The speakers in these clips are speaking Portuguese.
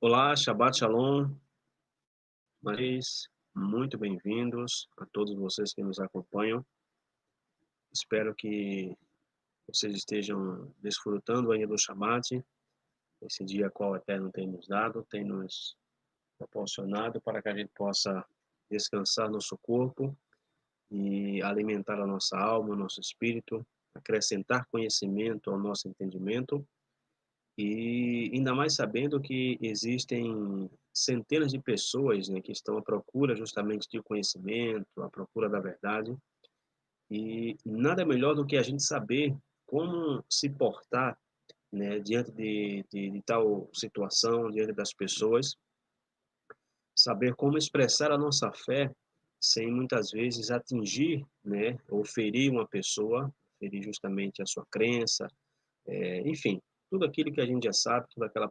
Olá, Shabbat Shalom, mas muito bem-vindos a todos vocês que nos acompanham. Espero que vocês estejam desfrutando ainda do Shabbat, esse dia qual o Eterno tem nos dado, tem nos proporcionado para que a gente possa descansar nosso corpo e alimentar a nossa alma, o nosso espírito, acrescentar conhecimento ao nosso entendimento. E ainda mais sabendo que existem centenas de pessoas, né, que estão à procura justamente de conhecimento, à procura da verdade, e nada melhor do que a gente saber como se portar, né, diante de tal situação, diante das pessoas, saber como expressar a nossa fé sem muitas vezes atingir, né, ou ferir uma pessoa, ferir justamente a sua crença, enfim, tudo aquilo que a gente já sabe, toda aquela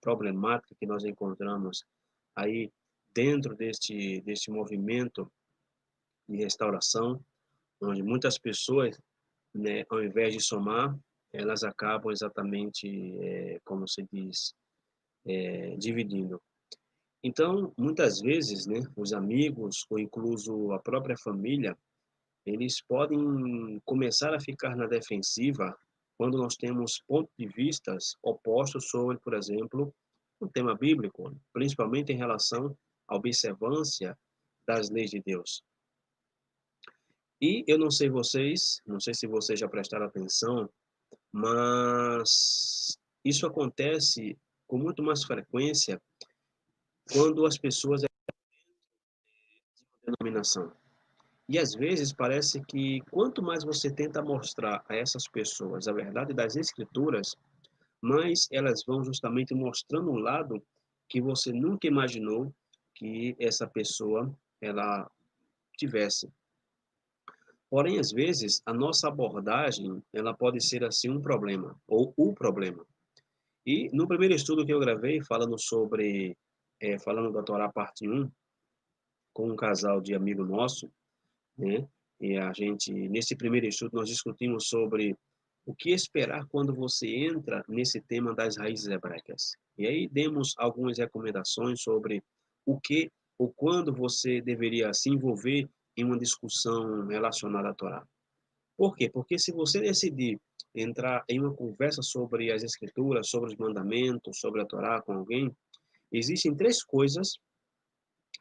problemática que nós encontramos aí dentro deste movimento de restauração, onde muitas pessoas, né, ao invés de somar, elas acabam exatamente, como se diz, dividindo. Então, muitas vezes, né, os amigos ou incluso a própria família, eles podem começar a ficar na defensiva quando nós temos pontos de vistas opostos sobre, por exemplo, um tema bíblico, principalmente em relação à observância das leis de Deus. E eu não sei vocês, não sei se vocês já prestaram atenção, mas isso acontece com muito mais frequência quando as pessoas de denominação. E às vezes parece que quanto mais você tenta mostrar a essas pessoas a verdade das escrituras, mais elas vão justamente mostrando um lado que você nunca imaginou que essa pessoa ela tivesse. Porém, às vezes, a nossa abordagem, ela pode ser assim um problema ou o problema. E no primeiro estudo que eu gravei falando sobre falando da Torá parte um com um casal de amigo nosso, né? E a gente, nesse primeiro estudo, nós discutimos sobre o que esperar quando você entra nesse tema das raízes hebraicas. E aí demos algumas recomendações sobre o que ou quando você deveria se envolver em uma discussão relacionada à Torá. Por quê? Porque se você decidir entrar em uma conversa sobre as escrituras, sobre os mandamentos, sobre a Torá com alguém, existem três coisas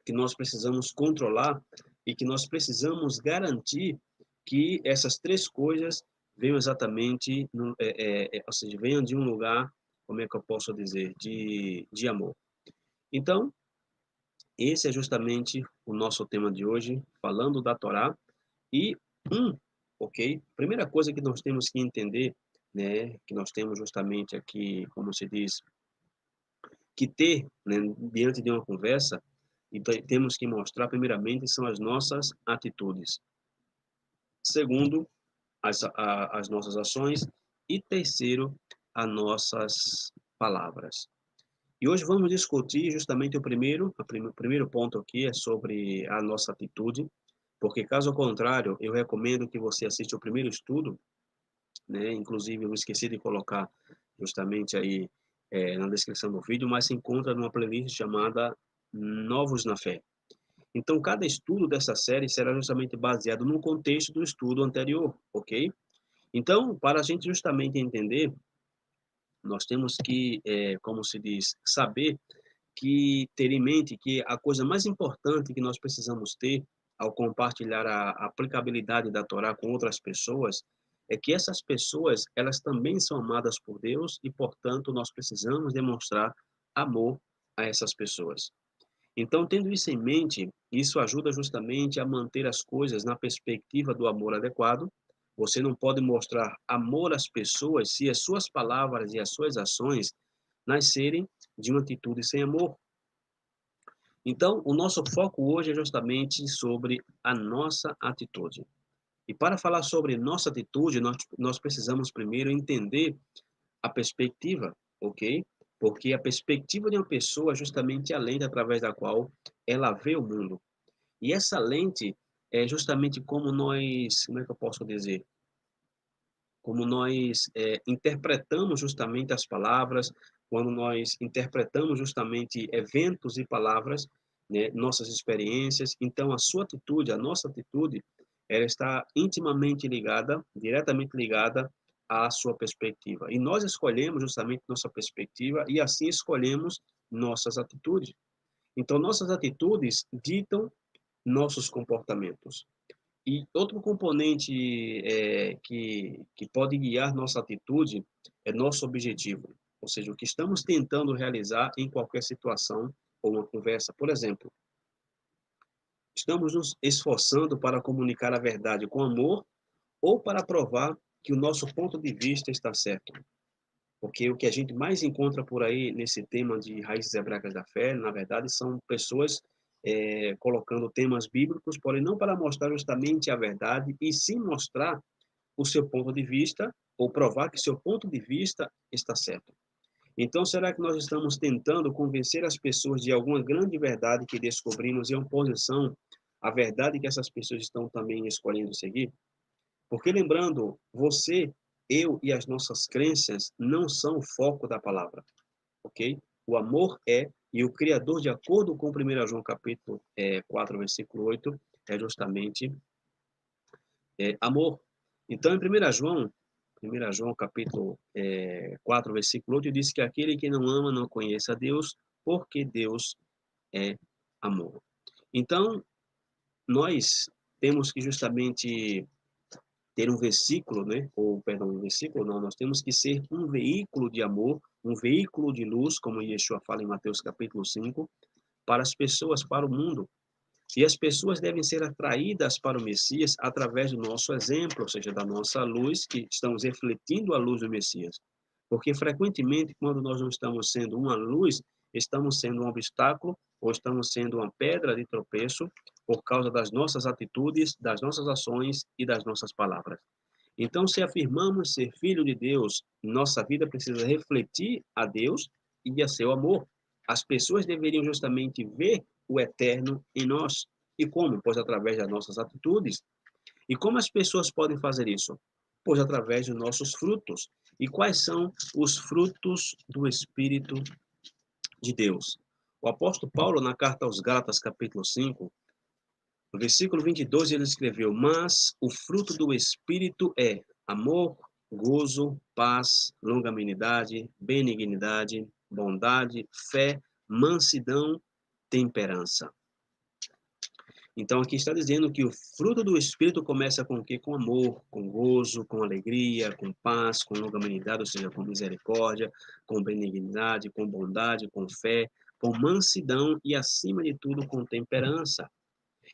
que nós precisamos controlar e que nós precisamos garantir que essas três coisas venham exatamente, ou seja, venham de um lugar, como é que eu posso dizer, de amor. Então, esse é justamente o nosso tema de hoje, falando da Torá. E, ok? Primeira coisa que nós temos que entender, né, que nós temos justamente aqui, como se diz, que ter, né, diante de uma conversa, e temos que mostrar, primeiramente, são as nossas atitudes. Segundo, as nossas ações. E terceiro, as nossas palavras. E hoje vamos discutir justamente o primeiro ponto aqui é sobre a nossa atitude, porque caso contrário, eu recomendo que você assista o primeiro estudo, né? Inclusive eu esqueci de colocar justamente aí na descrição do vídeo, mas se encontra numa playlist chamada Novos na Fé. Então, cada estudo dessa série será justamente baseado no contexto do estudo anterior, ok? Então, para a gente justamente entender, nós temos que, como se diz, saber que ter em mente que a coisa mais importante que nós precisamos ter ao compartilhar a aplicabilidade da Torá com outras pessoas é que essas pessoas, elas também são amadas por Deus e, portanto, nós precisamos demonstrar amor a essas pessoas. Então, tendo isso em mente, isso ajuda justamente a manter as coisas na perspectiva do amor adequado. Você não pode mostrar amor às pessoas se as suas palavras e as suas ações nascerem de uma atitude sem amor. Então, o nosso foco hoje é justamente sobre a nossa atitude. E para falar sobre nossa atitude, nós precisamos primeiro entender a perspectiva, ok? Porque a perspectiva de uma pessoa é justamente a lente através da qual ela vê o mundo. E essa lente é justamente como nós, como é que eu posso dizer? como nós interpretamos justamente as palavras, quando nós interpretamos justamente eventos e palavras, né, nossas experiências. Então, a sua atitude, a nossa atitude, ela está intimamente ligada, diretamente ligada à sua perspectiva. E nós escolhemos justamente nossa perspectiva e assim escolhemos nossas atitudes. Então, nossas atitudes ditam nossos comportamentos. E outro componente que pode guiar nossa atitude é nosso objetivo, ou seja, o que estamos tentando realizar em qualquer situação ou uma conversa. Por exemplo, estamos nos esforçando para comunicar a verdade com amor ou para provar que o nosso ponto de vista está certo. Porque o que a gente mais encontra por aí nesse tema de raízes hebraicas da fé, na verdade, são pessoas colocando temas bíblicos, porém não para mostrar justamente a verdade, e sim mostrar o seu ponto de vista ou provar que seu ponto de vista está certo. Então, será que nós estamos tentando convencer as pessoas de alguma grande verdade que descobrimos em oposição à verdade que essas pessoas estão também escolhendo seguir? Porque lembrando, você, eu e as nossas crenças não são o foco da palavra, ok? O amor é, e o Criador, de acordo com 1 João capítulo 4, versículo 8, é justamente amor. Então, em 1 João capítulo 4, versículo 8, diz que aquele que não ama não conhece a Deus, porque Deus é amor. Então, nós temos que justamente ter um versículo, né? Ou, perdão, um versículo não, nós temos que ser um veículo de amor, um veículo de luz, como Yeshua fala em Mateus capítulo 5, para as pessoas, para o mundo. E as pessoas devem ser atraídas para o Messias através do nosso exemplo, ou seja, da nossa luz, que estamos refletindo a luz do Messias. Porque frequentemente, quando nós não estamos sendo uma luz, estamos sendo um obstáculo ou estamos sendo uma pedra de tropeço por causa das nossas atitudes, das nossas ações e das nossas palavras. Então, se afirmamos ser filho de Deus, nossa vida precisa refletir a Deus e a seu amor. As pessoas deveriam justamente ver o eterno em nós. E como? Pois através das nossas atitudes. E como as pessoas podem fazer isso? Pois através dos nossos frutos. E quais são os frutos do Espírito de Deus? O apóstolo Paulo, na carta aos Gálatas, capítulo 5, no versículo 22, ele escreveu: Mas o fruto do Espírito é amor, gozo, paz, longanimidade, benignidade, bondade, fé, mansidão, temperança. Então, aqui está dizendo que o fruto do Espírito começa com o quê? Com amor, com gozo, com alegria, com paz, com longanimidade, ou seja, com misericórdia, com benignidade, com bondade, com fé, com mansidão e, acima de tudo, com temperança.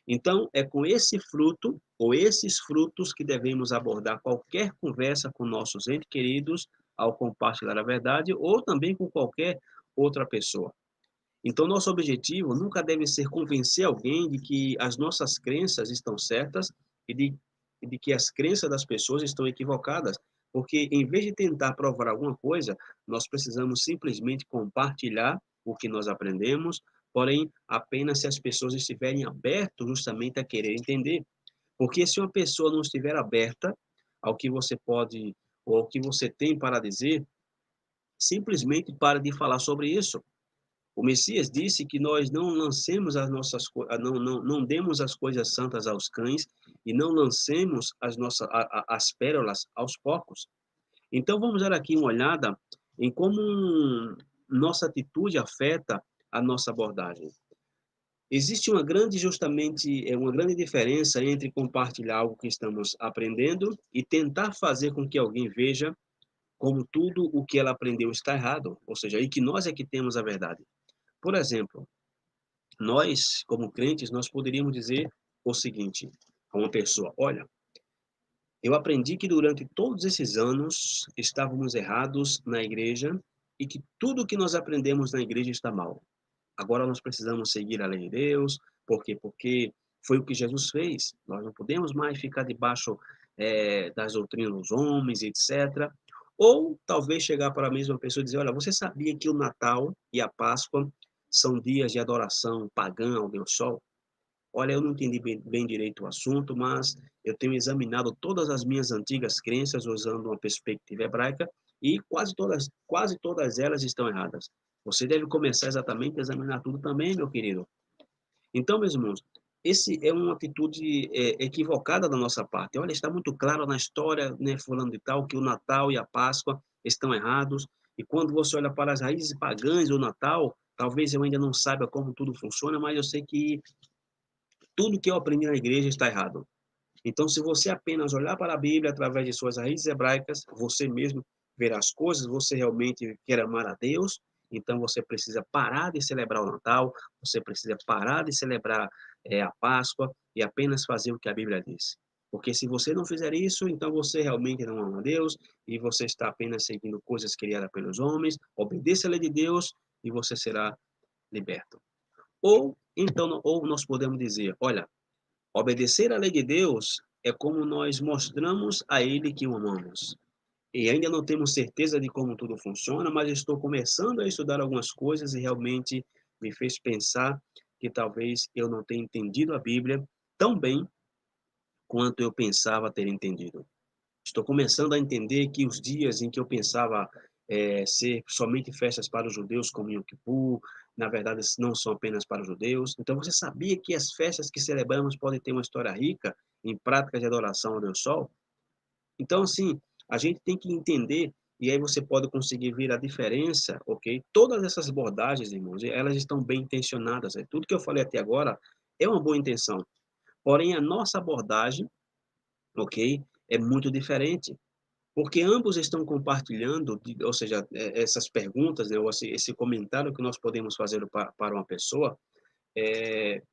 Então, é com esse fruto, ou esses frutos, que devemos abordar qualquer conversa com nossos entes queridos ao compartilhar a verdade, ou também com qualquer outra pessoa. Então, nosso objetivo nunca deve ser convencer alguém de que as nossas crenças estão certas e de que as crenças das pessoas estão equivocadas, porque em vez de tentar provar alguma coisa, nós precisamos simplesmente compartilhar o que nós aprendemos, porém, apenas se as pessoas estiverem abertas justamente a querer entender. Porque se uma pessoa não estiver aberta ao que você pode ou ao que você tem para dizer, simplesmente pare de falar sobre isso. O Messias disse que nós não lancemos as nossas não demos as coisas santas aos cães e não lancemos as pérolas aos porcos. Então vamos dar aqui uma olhada em como nossa atitude afeta a nossa abordagem. Existe uma grande diferença entre compartilhar algo que estamos aprendendo e tentar fazer com que alguém veja como tudo o que ela aprendeu está errado, ou seja, e que nós é que temos a verdade. Por exemplo, nós, como crentes, nós poderíamos dizer o seguinte a uma pessoa: olha, eu aprendi que durante todos esses anos estávamos errados na igreja e que tudo que nós aprendemos na igreja está mal. Agora nós precisamos seguir a lei de Deus, por quê? Porque foi o que Jesus fez. Nós não podemos mais ficar debaixo das doutrinas dos homens, etc. Ou talvez chegar para a mesma pessoa e dizer: olha, você sabia que o Natal e a Páscoa são dias de adoração pagã ao Deus Sol? olha, eu não entendi bem direito o assunto, mas eu tenho examinado todas as minhas antigas crenças usando uma perspectiva hebraica e quase todas elas estão erradas. Você deve começar exatamente a examinar tudo também, meu querido. Então, meus irmãos, esse é uma atitude equivocada da nossa parte. Olha, está muito claro na história, né, fulano de tal, que o Natal e a Páscoa estão errados. E quando você olha para as raízes pagãs do Natal, talvez eu ainda não saiba como tudo funciona, mas eu sei que tudo que eu aprendi na igreja está errado. Então, se você apenas olhar para a Bíblia através de suas raízes hebraicas, você mesmo verá as coisas, você realmente quer amar a Deus, então você precisa parar de celebrar o Natal, você precisa parar de celebrar a Páscoa e apenas fazer o que a Bíblia diz. Porque se você não fizer isso, então você realmente não ama a Deus e você está apenas seguindo coisas criadas pelos homens. Obedeça a lei de Deus e você será liberto. Ou então, ou nós podemos dizer, olha, obedecer à lei de Deus é como nós mostramos a Ele que o amamos. E ainda não temos certeza de como tudo funciona, mas estou começando a estudar algumas coisas e realmente me fez pensar que talvez eu não tenha entendido a Bíblia tão bem quanto eu pensava ter entendido. Estou começando a entender que os dias em que eu pensava ser somente festas para os judeus, como Yom Kippur, na verdade não são apenas para os judeus. Então, você sabia que as festas que celebramos podem ter uma história rica em práticas de adoração ao Deus Sol? Então, assim, a gente tem que entender, e aí você pode conseguir ver a diferença, ok? Todas essas abordagens, irmãos, elas estão bem intencionadas. Tudo que eu falei até agora é uma boa intenção. Porém, a nossa abordagem, ok, é muito diferente. Porque ambos estão compartilhando, ou seja, essas perguntas, né, ou esse comentário que nós podemos fazer para uma pessoa, é,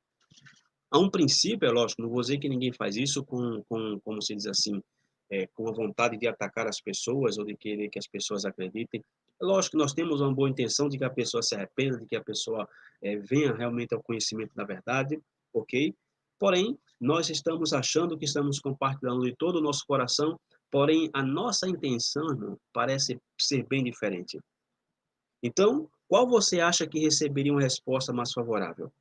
há um princípio, é lógico, não vou dizer que ninguém faz isso como se diz assim, com a vontade de atacar as pessoas ou de querer que as pessoas acreditem. É lógico que nós temos uma boa intenção de que a pessoa se arrependa, de que a pessoa venha realmente ao conhecimento da verdade, ok? Porém, nós estamos achando que estamos compartilhando de todo o nosso coração, porém, a nossa intenção, irmão, parece ser bem diferente. Então, qual você acha que receberia uma resposta mais favorável?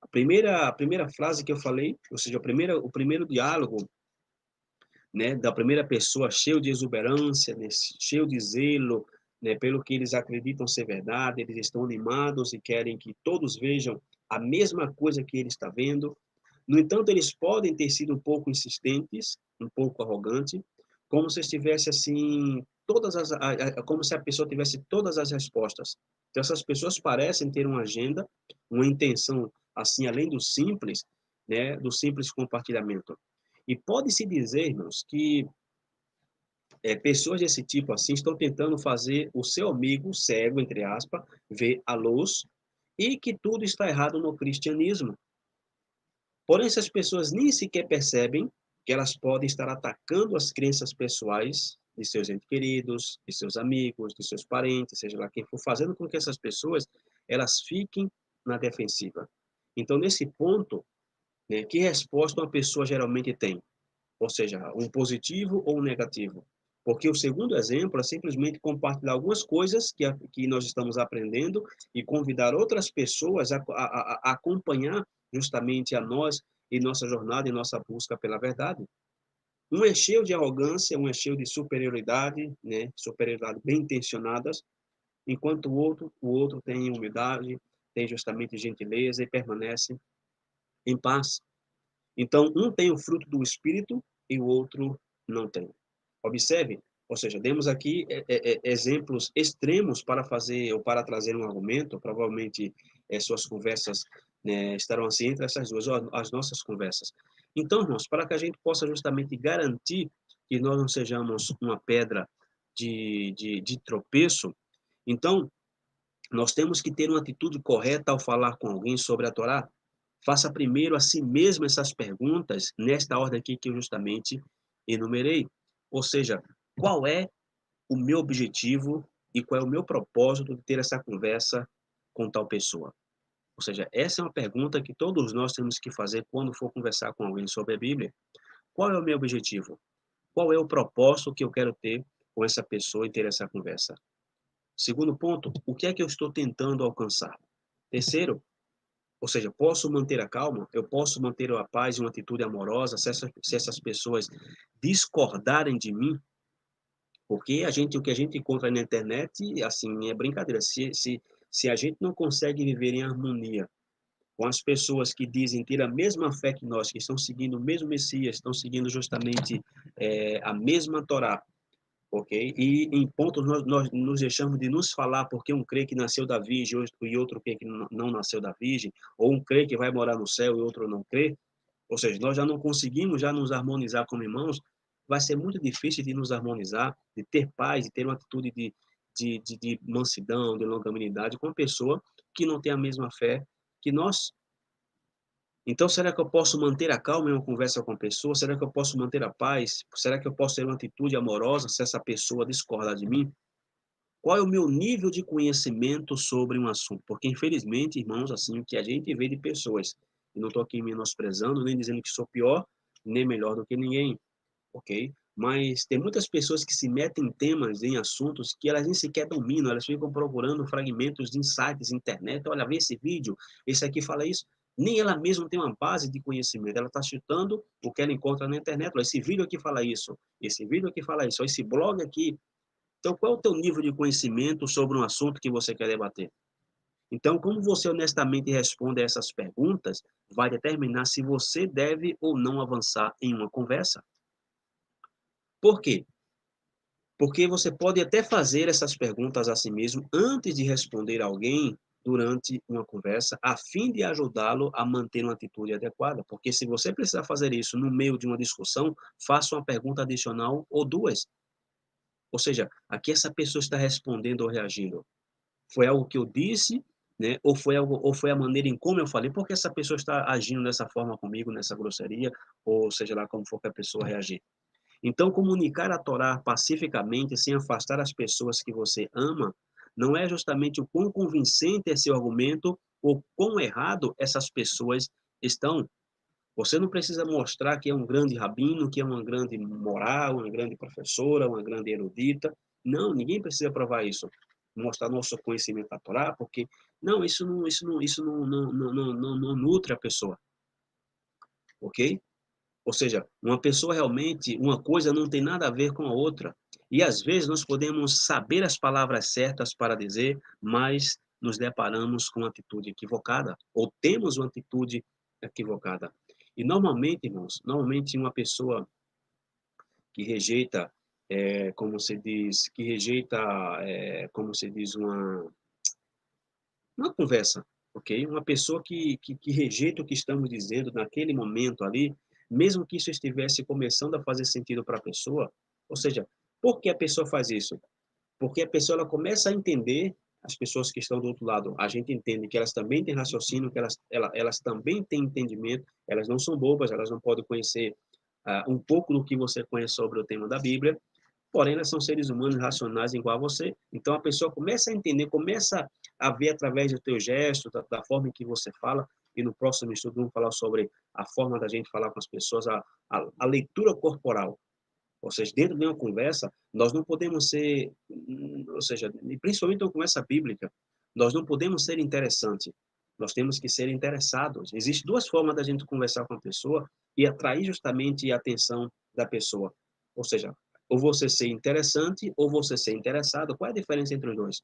A primeira frase que eu falei, ou seja, o primeiro diálogo, né, da primeira pessoa cheio de exuberância, né, cheio de zelo, né, pelo que eles acreditam ser verdade, eles estão animados e querem que todos vejam a mesma coisa que ele está vendo. No entanto, eles podem ter sido um pouco insistentes, um pouco arrogante, como se estivesse assim, como se a pessoa tivesse todas as respostas. Então, essas pessoas parecem ter uma agenda, uma intenção assim, além do simples, né, do simples compartilhamento. E pode-se dizer, irmãos, que pessoas desse tipo assim estão tentando fazer o seu amigo cego, entre aspas, ver a luz e que tudo está errado no cristianismo. Porém, essas pessoas nem sequer percebem que elas podem estar atacando as crenças pessoais de seus entes queridos, de seus amigos, de seus parentes, seja lá quem for, fazendo com que essas pessoas elas fiquem na defensiva. Então, nesse ponto, né, que resposta uma pessoa geralmente tem? Ou seja, um positivo ou um negativo? Porque o segundo exemplo é simplesmente compartilhar algumas coisas que nós estamos aprendendo e convidar outras pessoas a acompanhar justamente a nós e nossa jornada e nossa busca pela verdade. Um é cheio de arrogância, um é cheio de superioridade, né? Superioridade bem intencionadas, enquanto o outro tem humildade, tem justamente gentileza e permanece em paz. Então, um tem o fruto do Espírito e o outro não tem. Observe, ou seja, demos aqui exemplos extremos para fazer ou para trazer um argumento. Provavelmente suas conversas, né, estarão assim entre essas duas, ou as nossas conversas. Então, irmãos, para que a gente possa justamente garantir que nós não sejamos uma pedra de tropeço, então nós temos que ter uma atitude correta ao falar com alguém sobre a Torá. Faça primeiro a si mesmo essas perguntas, nesta ordem aqui que eu justamente enumerei. Ou seja, qual é o meu objetivo e qual é o meu propósito de ter essa conversa com tal pessoa? Ou seja, essa é uma pergunta que todos nós temos que fazer quando for conversar com alguém sobre a Bíblia. Qual é o meu objetivo? Qual é o propósito que eu quero ter com essa pessoa e ter essa conversa? Segundo ponto, o que é que eu estou tentando alcançar? Terceiro, Ou seja, posso manter a calma, eu posso manter a paz e uma atitude amorosa se essas pessoas discordarem de mim, porque o que a gente encontra na internet, assim, é brincadeira. Se a gente não consegue viver em harmonia com as pessoas que dizem ter a mesma fé que nós, que estão seguindo o mesmo Messias, estão seguindo justamente a mesma Torá, ok? E em pontos nós nos deixamos de nos falar porque um crê que nasceu da Virgem e outro crê que não nasceu da Virgem, ou um crê que vai morar no céu e outro não crê. Ou seja, nós já não conseguimos já nos harmonizar como irmãos, vai ser muito difícil de nos harmonizar, de ter paz, de ter uma atitude de mansidão, de longanimidade com uma pessoa que não tem a mesma fé que nós. Então, será que eu posso manter a calma em uma conversa com a pessoa? Será que eu posso manter a paz? Será que eu posso ter uma atitude amorosa se essa pessoa discordar de mim? Qual é o meu nível de conhecimento sobre um assunto? Porque, infelizmente, irmãos, assim, o que a gente vê de pessoas, e não estou aqui menosprezando, nem dizendo que sou pior, nem melhor do que ninguém, ok? Mas tem muitas pessoas que se metem em temas, em assuntos que elas nem sequer dominam, elas ficam procurando fragmentos de insights, internet, olha, vê esse vídeo, esse aqui fala isso. Nem ela mesma tem uma base de conhecimento, ela está chutando o que ela encontra na internet. Olha, esse vídeo aqui fala isso, esse vídeo aqui fala isso, esse blog aqui. Então, qual é o teu nível de conhecimento sobre um assunto que você quer debater? Então, como você honestamente responde a essas perguntas, vai determinar se você deve ou não avançar em uma conversa. Por quê? Porque você pode até fazer essas perguntas a si mesmo antes de responder a alguém durante uma conversa, a fim de ajudá-lo a manter uma atitude adequada. Porque se você precisar fazer isso no meio de uma discussão, faça uma pergunta adicional ou duas. Ou seja, a que essa pessoa está respondendo ou reagindo? Foi algo que eu disse, né? Ou foi a maneira em como eu falei? Por que essa pessoa está agindo dessa forma comigo, nessa grosseria, ou seja lá como for que a pessoa reagir? Então, comunicar a Torá pacificamente, sem afastar as pessoas que você ama, não é justamente o quão convincente é seu argumento ou quão errado essas pessoas estão. Você não precisa mostrar que é um grande rabino, que é uma grande moral, uma grande professora, uma grande erudita. Não, ninguém precisa provar isso. Mostrar nosso conhecimento da Torá, porque não, isso não nutre a pessoa, ok? Ou seja, uma pessoa realmente, uma coisa não tem nada a ver com a outra. E às vezes nós podemos saber as palavras certas para dizer, mas nos deparamos com uma atitude equivocada, ou temos uma atitude equivocada. E normalmente, irmãos, normalmente uma pessoa que rejeita, como se diz, como se diz, uma conversa, ok? Uma pessoa que rejeita o que estamos dizendo naquele momento ali, mesmo que isso estivesse começando a fazer sentido para a pessoa, ou seja, por que a pessoa faz isso? Porque a pessoa ela começa a entender as pessoas que estão do outro lado. A gente entende que elas também têm raciocínio, que elas também têm entendimento, elas não são bobas, elas não podem conhecer um pouco do que você conhece sobre o tema da Bíblia, porém elas são seres humanos racionais igual a você. Então a pessoa começa a entender, começa a ver através do teu gesto, da forma em que você fala, e no próximo estudo vamos falar sobre a forma da gente falar com as pessoas, a leitura corporal. Ou seja, dentro de uma conversa, nós não podemos ser, ou seja, principalmente uma conversa bíblica, nós não podemos ser interessante. Nós temos que ser interessados. Existem duas formas da gente conversar com a pessoa e atrair justamente a atenção da pessoa. Ou seja, ou você ser interessante ou você ser interessado. Qual é a diferença entre os dois?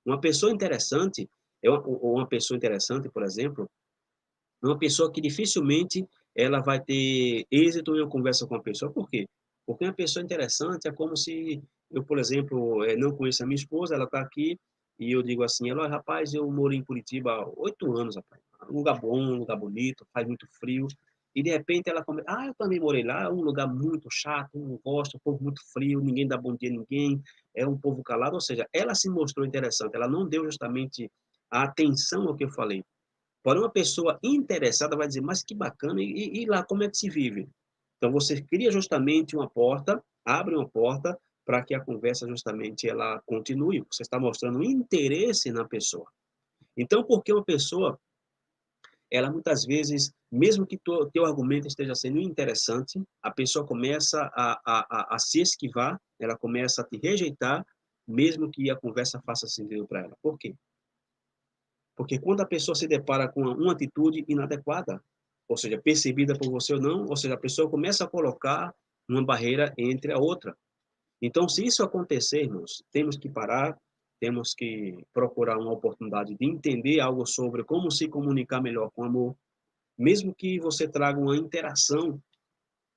Uma pessoa interessante, ou uma pessoa interessante, por exemplo, é uma pessoa que dificilmente ela vai ter êxito em uma conversa com a pessoa. Por quê? Porque uma pessoa interessante é como se eu, por exemplo, não conheço a minha esposa, ela está aqui, e eu digo assim, ela, rapaz, eu morei em Curitiba há 8 anos, rapaz. Um lugar bom, um lugar bonito, faz muito frio. E de repente ela começa, eu também morei lá, é um lugar muito chato, não gosto, um povo muito frio, ninguém dá bom dia a ninguém, é um povo calado. Ou seja, ela se mostrou interessante, ela não deu justamente a atenção ao que eu falei. Porém, uma pessoa interessada vai dizer, mas que bacana, e lá como é que se vive? Então, você cria justamente uma porta, abre uma porta para que a conversa justamente ela continue. Você está mostrando interesse na pessoa. Então, porque uma pessoa, ela muitas vezes, mesmo que teu argumento esteja sendo interessante, a pessoa começa a se esquivar, ela começa a te rejeitar, mesmo que a conversa faça sentido para ela. Por quê? Porque quando a pessoa se depara com uma atitude inadequada, ou seja, percebida por você ou não, ou seja, a pessoa começa a colocar uma barreira entre a outra. Então, se isso acontecer, irmãos, temos que parar, temos que procurar uma oportunidade de entender algo sobre como se comunicar melhor com amor, mesmo que você traga uma interação,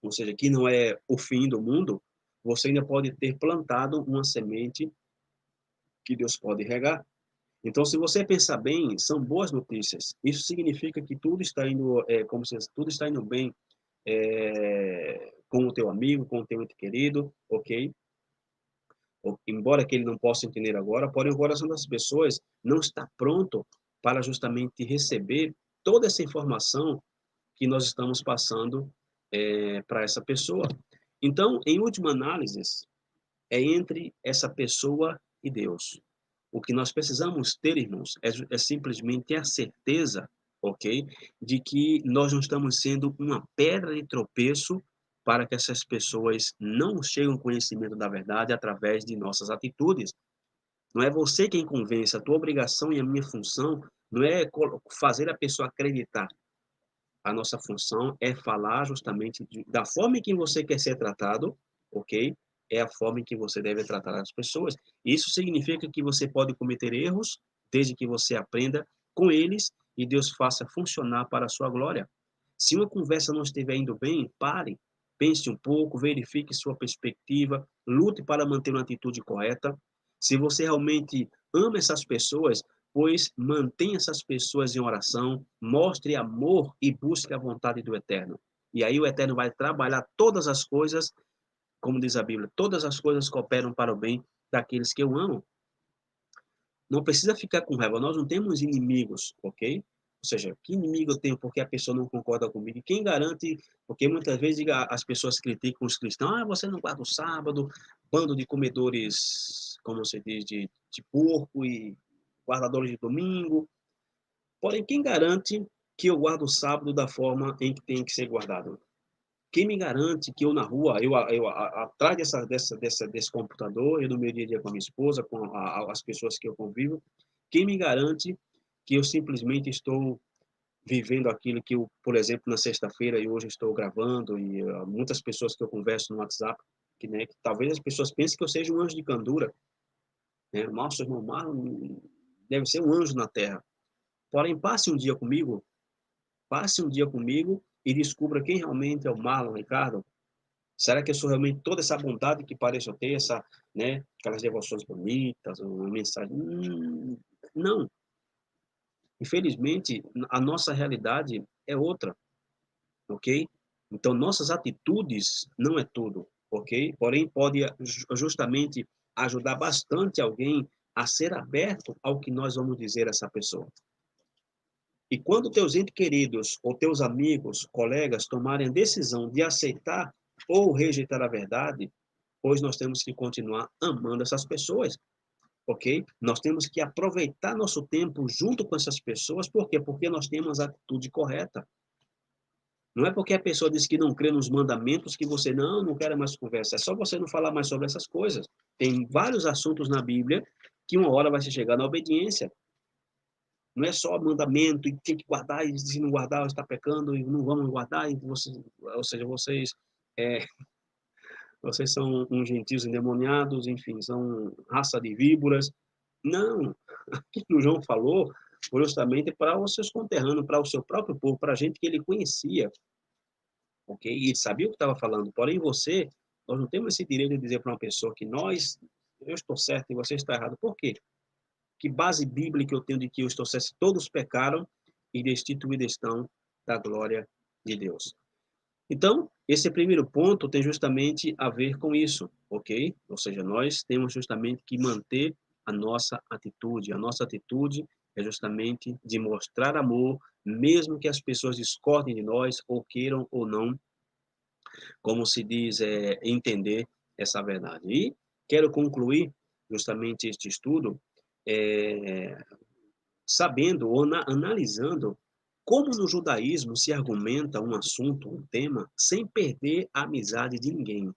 ou seja, que não é o fim do mundo, você ainda pode ter plantado uma semente que Deus pode regar. Então, se você pensar bem, são boas notícias. Isso significa que tudo está indo, como se tudo está indo bem, com o teu amigo, com o teu ente querido, ok? Embora que ele não possa entender agora, porém o coração das pessoas não está pronto para justamente receber toda essa informação que nós estamos passando para essa pessoa. Então, em última análise, é entre essa pessoa e Deus. O que nós precisamos ter, irmãos, é simplesmente a certeza, ok? De que nós não estamos sendo uma pedra de tropeço para que essas pessoas não cheguem ao conhecimento da verdade através de nossas atitudes. Não é você quem convence, a tua obrigação e a minha função não é fazer a pessoa acreditar. A nossa função é falar justamente da forma em que você quer ser tratado, ok? É a forma em que você deve tratar as pessoas. Isso significa que você pode cometer erros, desde que você aprenda com eles e Deus faça funcionar para a sua glória. Se uma conversa não estiver indo bem, pare, pense um pouco, verifique sua perspectiva, lute para manter uma atitude correta. Se você realmente ama essas pessoas, pois mantenha essas pessoas em oração, mostre amor e busque a vontade do Eterno. E aí o Eterno vai trabalhar todas as coisas, como diz a Bíblia, todas as coisas cooperam para o bem daqueles que o amam. Não precisa ficar com raiva, nós não temos inimigos, ok? Ou seja, que inimigo eu tenho porque a pessoa não concorda comigo? E quem garante, porque muitas vezes as pessoas criticam os cristãos, você não guarda o sábado, bando de comedores, como você diz, de porco e guardadores de domingo. Porém, quem garante que eu guardo o sábado da forma em que tem que ser guardado? Quem me garante que eu na rua, atrás desse computador, eu no meu dia a dia com a minha esposa, com as pessoas que eu convivo, quem me garante que eu simplesmente estou vivendo aquilo que eu, por exemplo, na sexta-feira e hoje estou gravando e muitas pessoas que eu converso no WhatsApp, que talvez as pessoas pensem que eu seja um anjo de candura, né? Nossa, irmão Marlon deve ser um anjo na terra. Porém, passe um dia comigo e descubra quem realmente é o Marlon Ricardo. Será que eu sou realmente toda essa bondade que pareço ter, né, aquelas devoções bonitas, uma mensagem? Não. Infelizmente, a nossa realidade é outra, ok? Então, nossas atitudes não é tudo, ok? Porém, pode justamente ajudar bastante alguém a ser aberto ao que nós vamos dizer a essa pessoa. E quando teus entes queridos ou teus amigos, colegas tomarem a decisão de aceitar ou rejeitar a verdade, pois nós temos que continuar amando essas pessoas, ok? Nós temos que aproveitar nosso tempo junto com essas pessoas, por quê? Porque nós temos a atitude correta. Não é porque a pessoa diz que não crê nos mandamentos que você não quer mais conversa. É só você não falar mais sobre essas coisas. Tem vários assuntos na Bíblia que uma hora vai se chegar na obediência. Não é só mandamento e tem que guardar, e se não guardar, está pecando, e não vamos guardar, e ou seja, é, vocês são uns gentios endemoniados, enfim, são raça de víboras. Não, aquilo que o João falou foi justamente para os seus conterrâneos, para o seu próprio povo, para a gente que ele conhecia, ok? E ele sabia o que estava falando. Porém, nós não temos esse direito de dizer para uma pessoa que eu estou certo e você está errado. Por quê? Que base bíblica eu tenho de que eu estou certo? Todos pecaram e destituídos estão da glória de Deus. Então, esse primeiro ponto tem justamente a ver com isso, ok? Ou seja, nós temos justamente que manter a nossa atitude. A nossa atitude é justamente de mostrar amor, mesmo que as pessoas discordem de nós ou queiram ou não, como se diz, entender essa verdade. E quero concluir justamente este estudo é, sabendo ou analisando como no judaísmo se argumenta um assunto, um tema, sem perder a amizade de ninguém.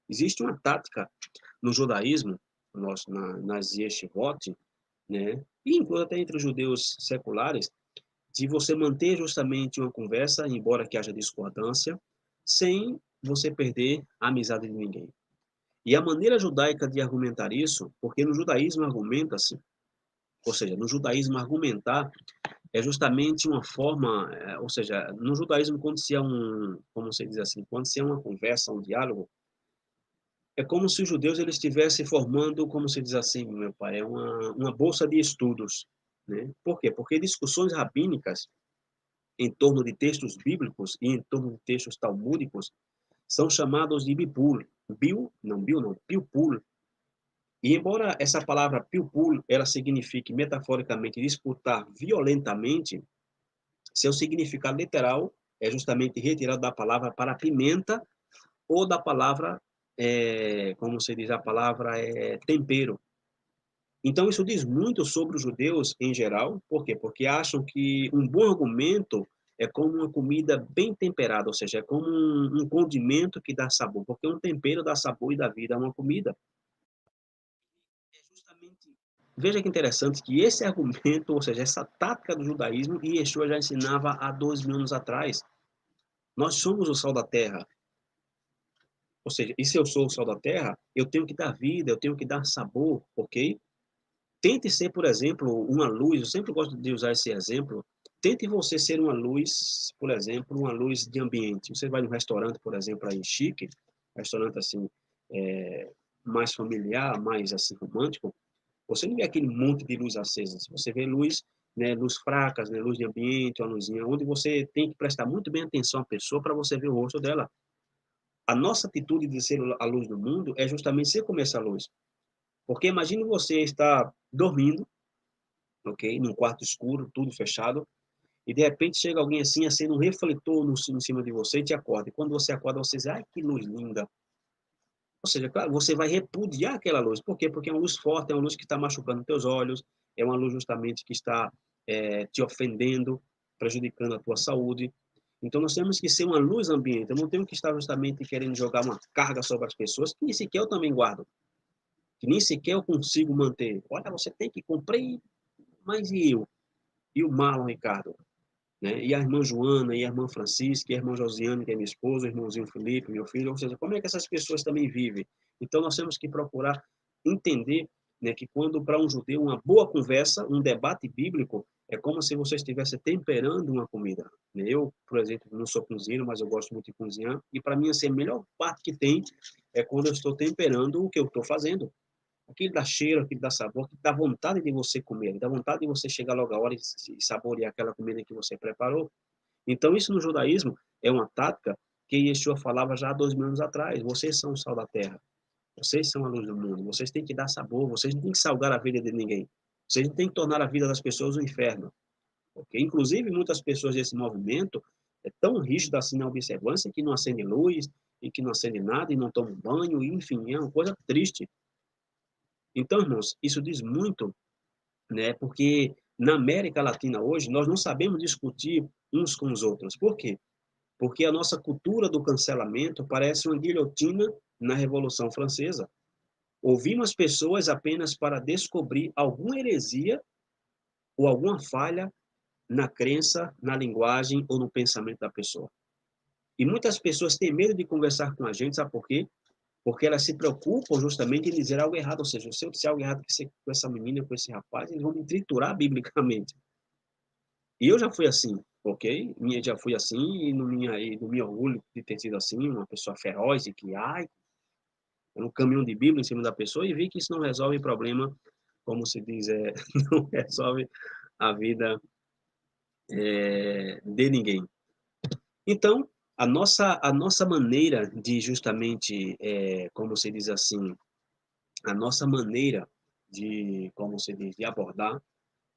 Existe uma tática no judaísmo, nas yeshivot, né? E inclusive até entre os judeus seculares, de você manter justamente uma conversa, embora que haja discordância, sem você perder a amizade de ninguém. E a maneira judaica de argumentar isso, porque no judaísmo argumenta-se, ou seja, no judaísmo argumentar é justamente uma forma, ou seja, no judaísmo quando se é como se diz assim, quando se é uma conversa, um diálogo, é como se os judeus eles estivessem formando, como se diz assim, meu pai, é uma bolsa de estudos, né? Por quê? Porque discussões rabínicas em torno de textos bíblicos e em torno de textos talmúdicos são chamados de bipul. Bil não, pilpul. E embora essa palavra pilpul, ela signifique metaforicamente disputar violentamente, seu significado literal é justamente retirado da palavra para pimenta ou da palavra, como se diz a palavra, tempero. Então, isso diz muito sobre os judeus em geral. Por quê? Porque acham que um bom argumento é como uma comida bem temperada, ou seja, é como um condimento que dá sabor, porque um tempero dá sabor e dá vida a uma comida. É justamente. Veja que interessante que esse argumento, ou seja, essa tática do judaísmo, Yeshua já ensinava há 2.000 anos atrás. Nós somos o sal da terra. Ou seja, e se eu sou o sal da terra, eu tenho que dar vida, eu tenho que dar sabor, ok? Tente ser, por exemplo, uma luz. Eu sempre gosto de usar esse exemplo. Tente você ser uma luz, por exemplo, uma luz de ambiente. Você vai num restaurante, por exemplo, aí chique, restaurante assim, é, mais familiar, mais assim romântico. Você não vê aquele monte de luz acesas. Você vê luz, né, luz fracas, né, luz de ambiente, uma luzinha, onde você tem que prestar muito bem atenção à pessoa para você ver o rosto dela. A nossa atitude de ser a luz do mundo é justamente ser como essa luz. Porque imagine você estar dormindo, ok? Num quarto escuro, tudo fechado, e de repente chega alguém assim, acende um refletor em cima de você e te acorda. E quando você acorda, você diz, ai, que luz linda. Ou seja, claro, você vai repudiar aquela luz. Por quê? Porque é uma luz forte, é uma luz que está machucando teus olhos, é uma luz justamente que está te ofendendo, prejudicando a tua saúde. Então, nós temos que ser uma luz ambiente. Eu não tenho que estar justamente querendo jogar uma carga sobre as pessoas, que nem sequer eu também guardo, que nem sequer eu consigo manter. Olha, você tem que cumprir, mas e eu? E o Marlon Ricardo? Né? E a irmã Joana, e a irmã Francisca, e a irmã Josiane, que é minha esposa, o irmãozinho Felipe, meu filho, ou seja, como é que essas pessoas também vivem? Então, nós temos que procurar entender, né, que quando para um judeu uma boa conversa, um debate bíblico, é como se você estivesse temperando uma comida. Né? Eu, por exemplo, não sou cozinheiro, mas eu gosto muito de cozinhar, e para mim, assim, a melhor parte que tem é quando eu estou temperando o que eu estou fazendo. Aquilo dá cheiro, aquilo dá sabor, aquilo dá vontade de você comer, dá vontade de você chegar logo a hora e saborear aquela comida que você preparou. Então, isso no judaísmo é uma tática que Yeshua falava já há 2.000 anos atrás. Vocês são o sal da terra, vocês são a luz do mundo, vocês têm que dar sabor, vocês não têm que salgar a vida de ninguém, vocês não têm que tornar a vida das pessoas um inferno. Okay? Inclusive, muitas pessoas desse movimento é tão rígido assim na observância que não acende luz, e que não acende nada, e não toma banho, e, enfim, é uma coisa triste. Então, irmãos, isso diz muito, né? Porque na América Latina hoje nós não sabemos discutir uns com os outros. Por quê? Porque a nossa cultura do cancelamento parece uma guilhotina na Revolução Francesa. Ouvimos pessoas apenas para descobrir alguma heresia ou alguma falha na crença, na linguagem ou no pensamento da pessoa. E muitas pessoas têm medo de conversar com a gente, sabe por quê? Porque elas se preocupam justamente em dizer algo errado, ou seja, se eu disser algo errado com essa menina, com esse rapaz, eles vão me triturar biblicamente. E eu já fui assim, ok? Já fui assim e não me orgulho de ter sido assim, uma pessoa feroz e que, ai, um caminhão de Bíblia em cima da pessoa e vi que isso não resolve o problema, como se diz, não resolve a vida de ninguém. Então, a nossa maneira de justamente, como se diz assim, a nossa maneira de, como se diz, de abordar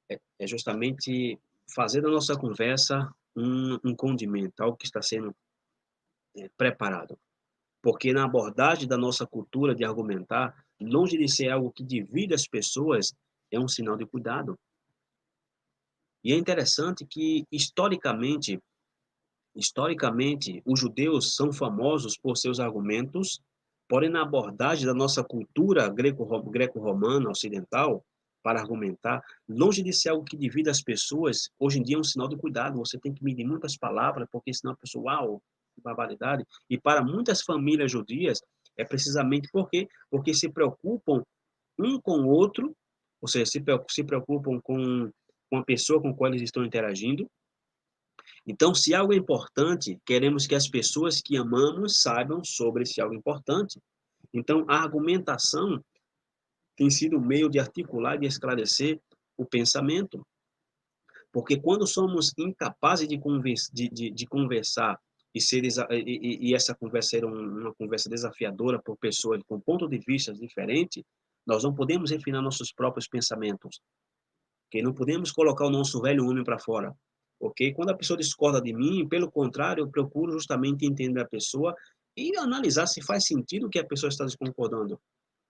é justamente fazer da nossa conversa um condimento, algo que está sendo preparado. Porque na abordagem da nossa cultura de argumentar, longe de ser algo que divide as pessoas, é um sinal de cuidado. E é interessante que, historicamente, os judeus são famosos por seus argumentos, porém, na abordagem da nossa cultura greco-romana ocidental, para argumentar, longe de ser algo que divida as pessoas, hoje em dia é um sinal de cuidado, você tem que medir muitas palavras, porque senão a pessoa, uau, que barbaridade. E para muitas famílias judias, é precisamente porque se preocupam um com o outro, ou seja, se preocupam com a pessoa com a qual eles estão interagindo. Então, se algo é importante, queremos que as pessoas que amamos saibam sobre esse algo importante. Então, a argumentação tem sido um meio de articular e de esclarecer o pensamento. Porque quando somos incapazes de conversar e, e essa conversa ser uma conversa desafiadora por pessoas com ponto de vista diferente, nós não podemos refinar nossos próprios pensamentos. Okay? Não podemos colocar o nosso velho homem para fora. Ok? Quando a pessoa discorda de mim, pelo contrário, eu procuro justamente entender a pessoa e analisar se faz sentido o que a pessoa está concordando.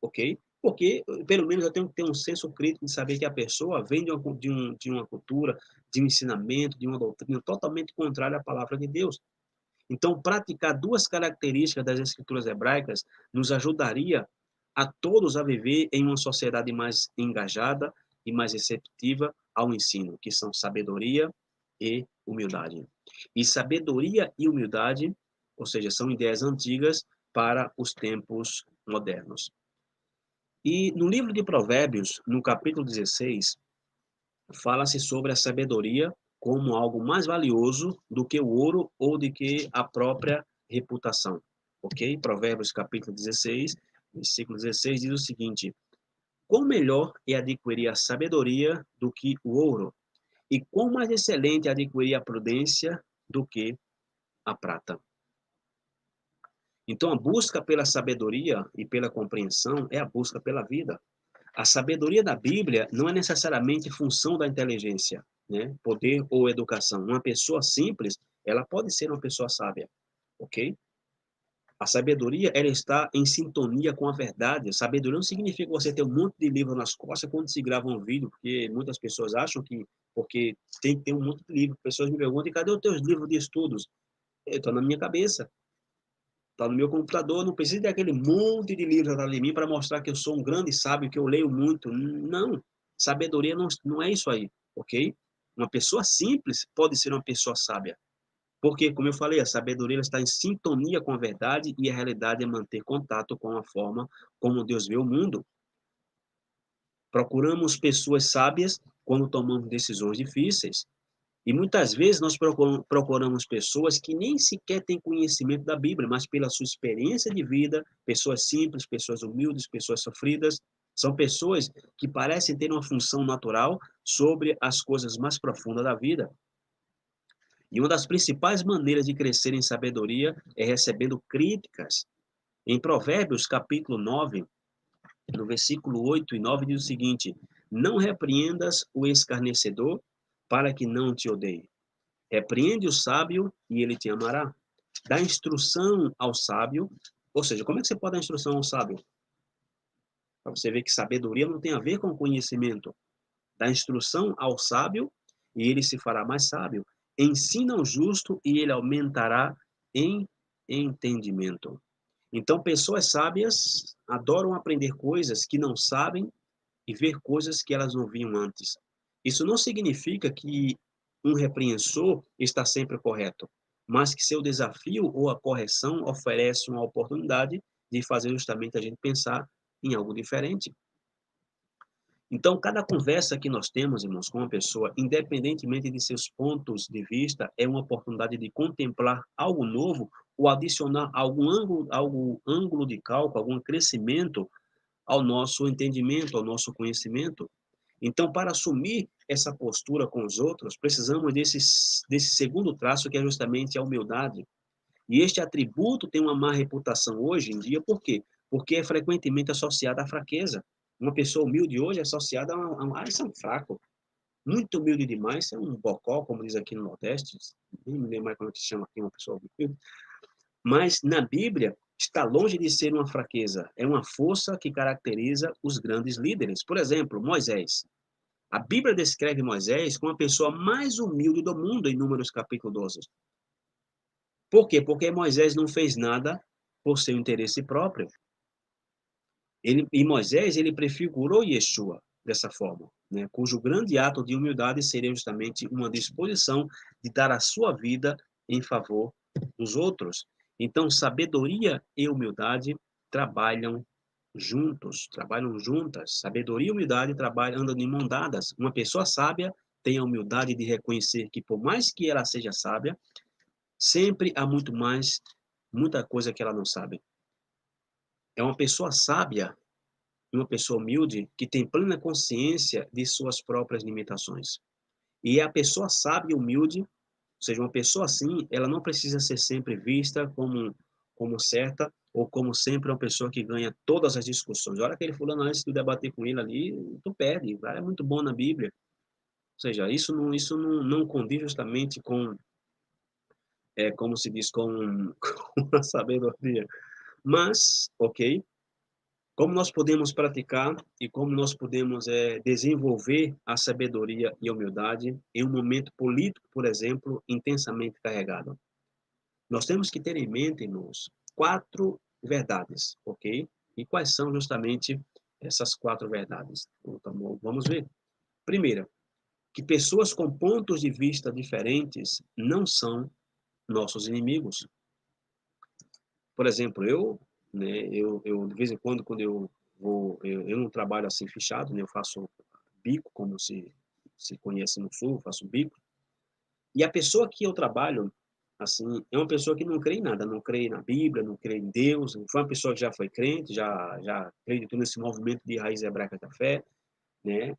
Ok? Porque, pelo menos, eu tenho que ter um senso crítico de saber que a pessoa vem de uma cultura, de um ensinamento, de uma doutrina totalmente contrária à palavra de Deus. Então, praticar duas características das escrituras hebraicas nos ajudaria a todos a viver em uma sociedade mais engajada e mais receptiva ao ensino, que são sabedoria e humildade. E sabedoria e humildade, ou seja, são ideias antigas para os tempos modernos. E no livro de Provérbios, no capítulo 16, fala-se sobre a sabedoria como algo mais valioso do que o ouro ou do que a própria reputação. Ok? Provérbios capítulo 16, versículo 16 diz o seguinte: quão melhor é adquirir a sabedoria do que o ouro, e quão mais excelente é adquirir a prudência do que a prata. Então, a busca pela sabedoria e pela compreensão é a busca pela vida. A sabedoria da Bíblia não é necessariamente função da inteligência, né? Poder ou educação. Uma pessoa simples, ela pode ser uma pessoa sábia, ok? A sabedoria, ela está em sintonia com a verdade. A sabedoria não significa você ter um monte de livro nas costas quando se grava um vídeo, porque muitas pessoas acham que, porque tem que ter um monte de livro. Pessoas me perguntam, cadê os teus livros de estudos? Eu estou na minha cabeça. Está no meu computador, não precisa daquele monte de livros atrás de mim para mostrar que eu sou um grande sábio, que eu leio muito. Não, sabedoria não é isso aí, ok? Uma pessoa simples pode ser uma pessoa sábia. Porque, como eu falei, a sabedoria está em sintonia com a verdade e a realidade é manter contato com a forma como Deus vê o mundo. Procuramos pessoas sábias quando tomamos decisões difíceis. E muitas vezes nós procuramos pessoas que nem sequer têm conhecimento da Bíblia, mas pela sua experiência de vida, pessoas simples, pessoas humildes, pessoas sofridas, são pessoas que parecem ter uma função natural sobre as coisas mais profundas da vida. E uma das principais maneiras de crescer em sabedoria é recebendo críticas. Em Provérbios, capítulo 9, no versículo 8 e 9, diz o seguinte: não repreendas o escarnecedor para que não te odeie. Repreende o sábio e ele te amará. Dá instrução ao sábio. Ou seja, como é que você pode dar instrução ao sábio? Para você ver que sabedoria não tem a ver com conhecimento. Dá instrução ao sábio e ele se fará mais sábio. Ensina o justo e ele aumentará em entendimento. Então, pessoas sábias adoram aprender coisas que não sabem e ver coisas que elas não viam antes. Isso não significa que um repreensor está sempre correto, mas que seu desafio ou a correção oferece uma oportunidade de fazer justamente a gente pensar em algo diferente. Então, cada conversa que nós temos, irmãos, com uma pessoa, independentemente de seus pontos de vista, é uma oportunidade de contemplar algo novo ou adicionar algum ângulo de cálculo, algum crescimento ao nosso entendimento, ao nosso conhecimento. Então, para assumir essa postura com os outros, precisamos desse segundo traço, que é justamente a humildade. E este atributo tem uma má reputação hoje em dia, por quê? Porque é frequentemente associado à fraqueza. Uma pessoa humilde hoje é associada isso é um fraco. Muito humilde demais, é um bocó, como diz aqui no Nordeste, nem me lembro mais como é que se chama aqui uma pessoa humilde. Mas na Bíblia está longe de ser uma fraqueza, é uma força que caracteriza os grandes líderes. Por exemplo, Moisés. A Bíblia descreve Moisés como a pessoa mais humilde do mundo em Números capítulo 12. Por quê? Porque Moisés não fez nada por seu interesse próprio. E Moisés, ele prefigurou Yeshua. dessa forma, né? Cujo grande ato de humildade seria justamente uma disposição de dar a sua vida em favor dos outros. Então, sabedoria e humildade trabalham juntos, trabalham juntas. Sabedoria e humildade trabalham, andam de mão dadas. Uma pessoa sábia tem a humildade de reconhecer que, por mais que ela seja sábia, sempre há muita coisa que ela não sabe. É uma pessoa sábia, uma pessoa humilde, que tem plena consciência de suas próprias limitações. E a pessoa sábia e humilde, ou seja, uma pessoa assim, ela não precisa ser sempre vista como certa ou como sempre uma pessoa que ganha todas as discussões. Olha aquele fulano ali, se tu debater com ele ali, tu perde. O cara é muito bom na Bíblia. Ou seja, isso não condiz justamente com, como se diz, com a sabedoria. Mas, ok, como nós podemos praticar e como nós podemos desenvolver a sabedoria e a humildade em um momento político, por exemplo, intensamente carregado? Nós temos que ter em mente, irmãos, 4 verdades, ok? E quais são justamente essas 4 verdades? Então, vamos ver. Primeira, que pessoas com pontos de vista diferentes não são nossos inimigos. Por exemplo, eu de vez em quando eu não trabalho assim fichado, né? Eu faço bico, como se conhece no sul, eu faço bico. E a pessoa que eu trabalho, assim, é uma pessoa que não crê em nada, não crê na Bíblia, não crê em Deus, foi uma pessoa que já foi crente, já acreditou nesse movimento de raiz hebraica da fé, né?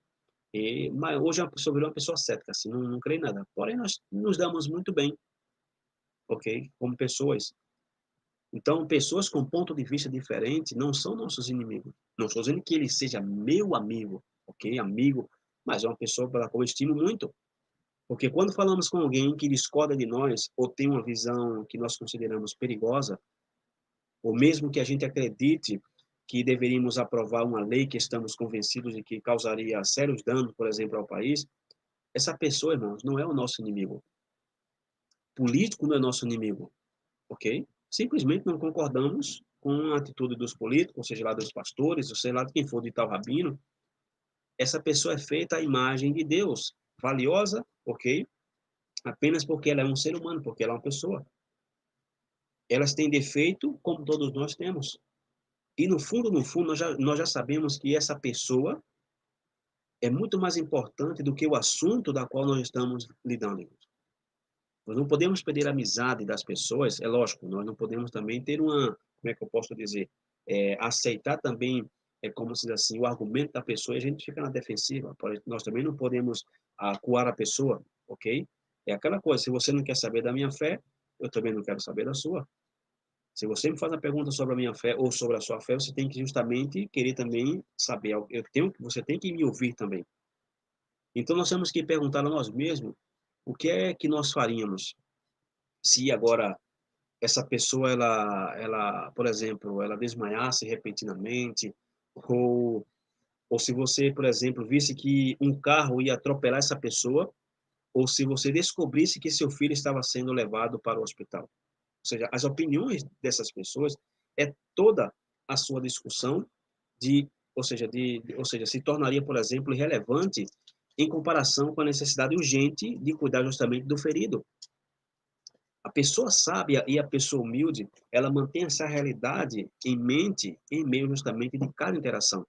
Mas hoje é uma pessoa virou uma pessoa cética, assim, não crê em nada. Porém, nós nos damos muito bem, ok? Como pessoas. Então, pessoas com ponto de vista diferente não são nossos inimigos. Não estou dizendo que ele seja meu amigo, ok? Amigo, mas é uma pessoa pela qual eu estimo muito. Porque quando falamos com alguém que discorda de nós ou tem uma visão que nós consideramos perigosa, ou mesmo que a gente acredite que deveríamos aprovar uma lei que estamos convencidos de que causaria sérios danos, por exemplo, ao país, essa pessoa, irmãos, não é o nosso inimigo. Político não é nosso inimigo, ok? Simplesmente não concordamos com a atitude dos políticos, ou seja lá dos pastores, ou seja lá de quem for de tal rabino. Essa pessoa é feita à imagem de Deus, valiosa, ok? Apenas porque ela é um ser humano, porque ela é uma pessoa. Elas têm defeito, como todos nós temos. E no fundo, nós já sabemos que essa pessoa é muito mais importante do que o assunto da qual nós estamos lidando. Nós não podemos perder a amizade das pessoas, é lógico, nós não podemos também ter como é que eu posso dizer, aceitar também, como se diz assim, o argumento da pessoa e a gente fica na defensiva. Nós também não podemos acuar a pessoa, ok? É aquela coisa, se você não quer saber da minha fé, eu também não quero saber da sua. Se você me faz a pergunta sobre a minha fé ou sobre a sua fé, você tem que justamente querer também saber. Você tem que me ouvir também. Então nós temos que perguntar a nós mesmos o que é que nós faríamos se agora essa pessoa por exemplo, ela desmaiasse repentinamente ou ou se você, por exemplo, visse que um carro ia atropelar essa pessoa ou se você descobrisse que seu filho estava sendo levado para o hospital. Ou seja, as opiniões dessas pessoas é toda a sua discussão ou seja, se tornaria, por exemplo, irrelevante em comparação com a necessidade urgente de cuidar justamente do ferido. A pessoa sábia e a pessoa humilde, ela mantém essa realidade em mente em meio justamente de cada interação.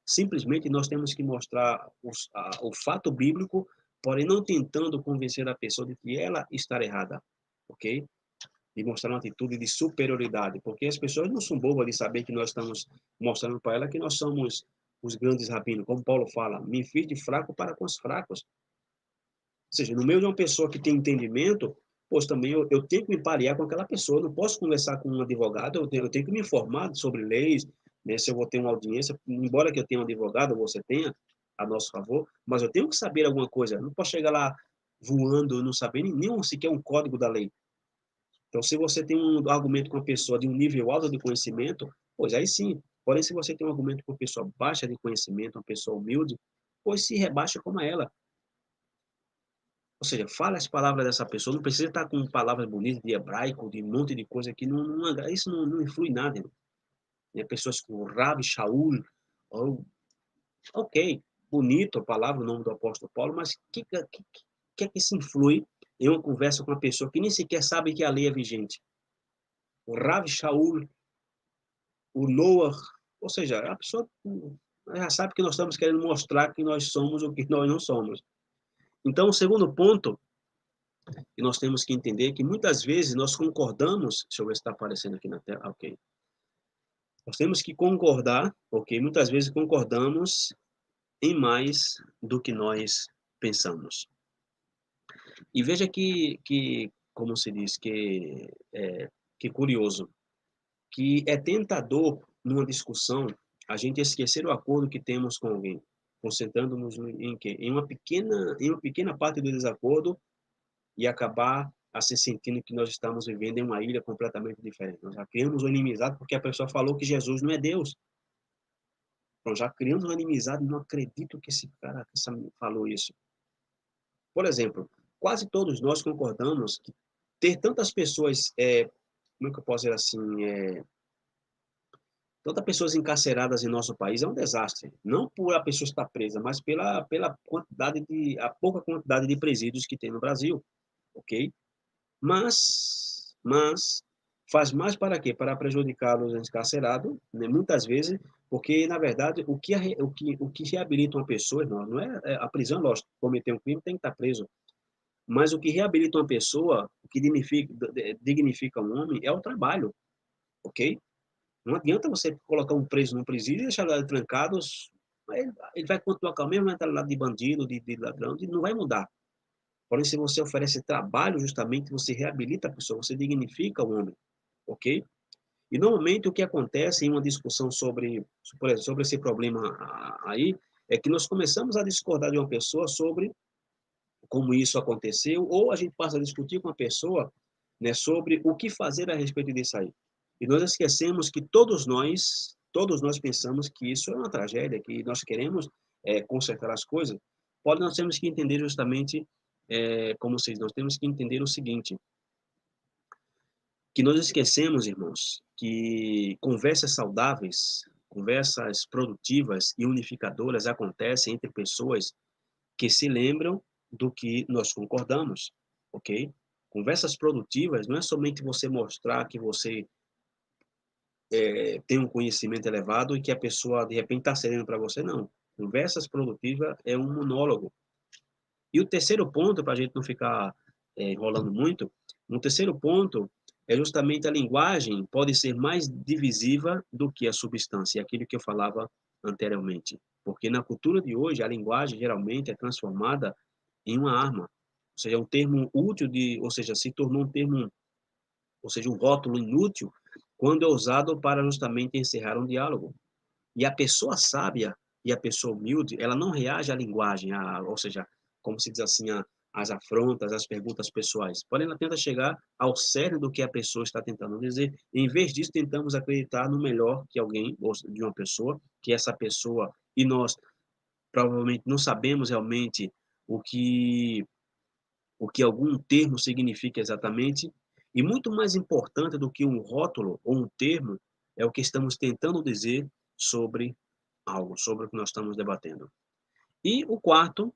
Simplesmente nós temos que mostrar o fato bíblico, porém não tentando convencer a pessoa de que ela está errada, ok? De mostrar uma atitude de superioridade, porque as pessoas não são bobas de saber que nós estamos mostrando para ela que nós somos os grandes rabinos, como Paulo fala, me fiz de fraco para com os fracos. Ou seja, no meio de uma pessoa que tem entendimento, pois também eu tenho que me parear com aquela pessoa, eu não posso conversar com um advogado, eu tenho que me informar sobre leis, né, se eu vou ter uma audiência, embora que eu tenha um advogado, você tenha, a nosso favor, mas eu tenho que saber alguma coisa, eu não posso chegar lá voando, não saber nem sequer um código da lei. Então, se você tem um argumento com uma pessoa de um nível alto de conhecimento, pois aí sim. Porém, se você tem um argumento com uma pessoa baixa de conhecimento, uma pessoa humilde, pois se rebaixa como ela. Ou seja, fala as palavras dessa pessoa, não precisa estar com palavras bonitas de hebraico, de um monte de coisa que isso não influi nada. Né? Pessoas como Rabi, Shaul, ou, ok. bonito a palavra, o nome do apóstolo Paulo, mas que é que se influi em uma conversa com uma pessoa que nem sequer sabe que a lei é vigente? O Rav Shaul, o Noah, ou seja, a pessoa já sabe que nós estamos querendo mostrar que nós somos o que nós não somos. Então, o segundo ponto que nós temos que entender é que muitas vezes nós concordamos, deixa eu ver se está aparecendo aqui na tela, ok. Nós temos que concordar, ok, muitas vezes concordamos em mais do que nós pensamos. E veja como se diz, que curioso, que é tentador numa discussão a gente esquecer o acordo que temos com alguém, concentrando-nos em quê? Em uma pequena parte do desacordo e acabar se sentindo que nós estamos vivendo em uma ilha completamente diferente. Nós já criamos uma inimizade porque a pessoa falou que Jesus não é Deus. Nós já criamos uma inimizade, não acredito que esse cara falou isso. Por exemplo, quase todos nós concordamos que ter tantas pessoas, como é que eu posso dizer assim, tantas pessoas encarceradas em nosso país é um desastre. Não por a pessoa estar presa, mas pela a pouca quantidade de presídios que tem no Brasil, ok? Mas faz mais para quê? Para prejudicar os encarcerados, né? Muitas vezes, porque na verdade o que reabilita uma pessoa não é a prisão, lógico, cometer um crime tem que estar preso. Mas o que reabilita uma pessoa, o que dignifica um homem é o trabalho, ok? Não adianta você colocar um preso num presídio e deixar ele trancado, ele vai continuar com a mesma mentalidade de bandido, de ladrão, não vai mudar. Porém, se você oferece trabalho, justamente, você reabilita a pessoa, você dignifica o homem, ok? E, normalmente, o que acontece em uma discussão por exemplo, sobre esse problema aí, é que nós começamos a discordar de uma pessoa sobre como isso aconteceu, ou a gente passa a discutir com a pessoa, né, sobre o que fazer a respeito disso aí. E nós esquecemos que todos nós pensamos que isso é uma tragédia, que nós queremos consertar as coisas. Porém, nós temos que entender justamente, como vocês, nós temos que entender o seguinte, que nós esquecemos, irmãos, que conversas saudáveis, conversas produtivas e unificadoras acontecem entre pessoas que se lembram do que nós concordamos, ok? Conversas produtivas não é somente você mostrar que você tem um conhecimento elevado e que a pessoa, de repente, está cedendo para você, não. Conversas produtivas é um monólogo. E o terceiro ponto, para a gente não ficar enrolando muito, um terceiro ponto é justamente a linguagem pode ser mais divisiva do que a substância, aquilo que eu falava anteriormente. Porque na cultura de hoje, a linguagem geralmente é transformada em uma arma. Ou seja, um termo útil ou seja, se tornou um termo, ou seja, um rótulo inútil, quando é usado para justamente encerrar um diálogo. E a pessoa sábia e a pessoa humilde, ela não reage à linguagem, ou seja, como se diz assim, às afrontas, às perguntas pessoais. Porém, ela tenta chegar ao cerne do que a pessoa está tentando dizer. Em vez disso, tentamos acreditar no melhor que alguém, ou de uma pessoa, que essa pessoa, e nós provavelmente não sabemos realmente o que, o que algum termo significa exatamente. E muito mais importante do que um rótulo ou um termo, é o que estamos tentando dizer sobre algo, sobre o que nós estamos debatendo. E o quarto